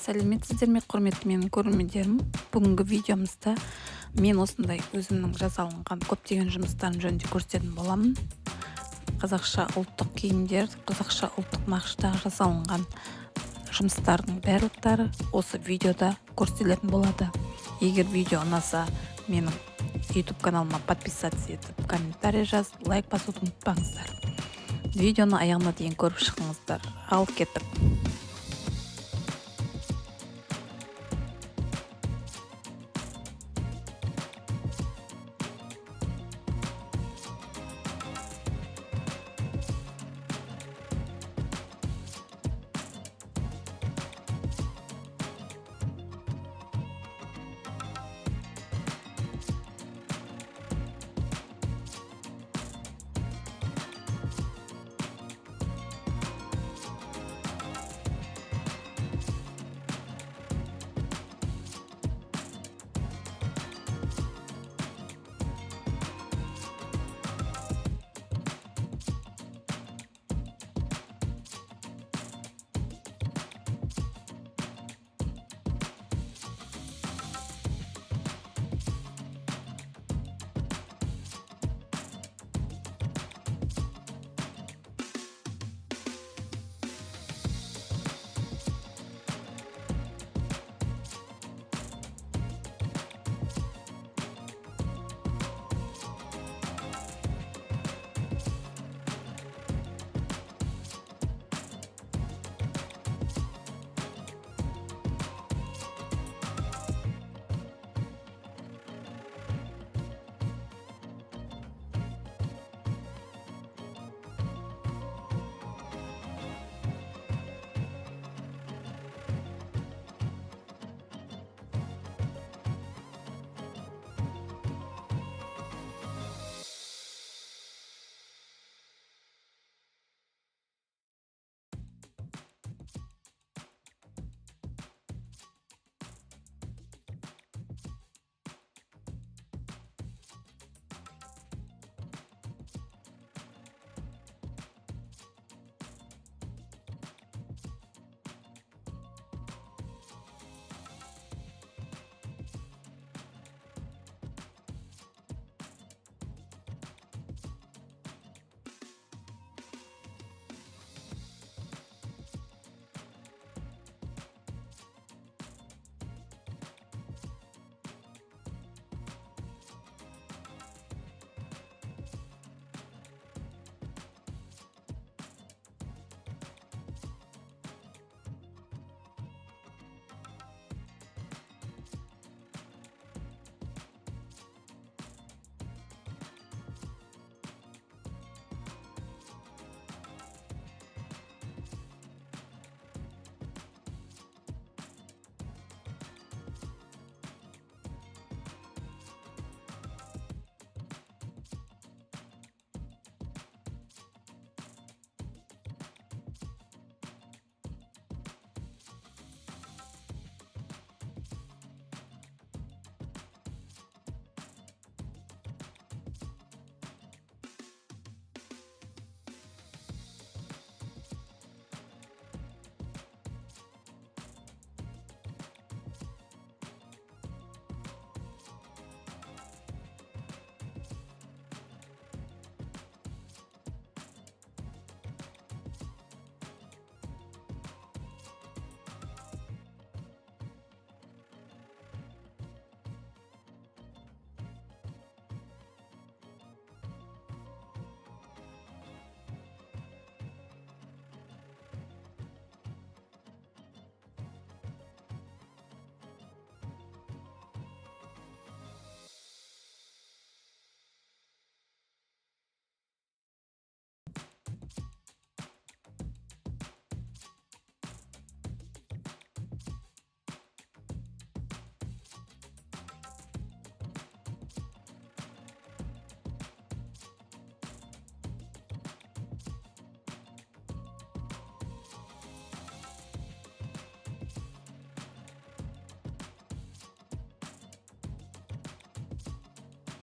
сәлеметсіздер ме, құрметті менің көрермендерім. Бүгінгі видеомызда мен осындай өзімнің жасалынған көптеген жұмыстарым жөнінде көрсететін боламын. Қазақша ұлттық киімдер, қазақша ұлттық нақыштағы жасалынған жұмыстардың барлықтары осы видеода көрсетілетін болады. Егер видео ұнаса, менің YouTube каналыма подписаться етіп, комментарий жазып, лайк басуды ұмытпаңыздар. Видеоны аяғына дейін көріп шығыңыздар. Ал кеттік.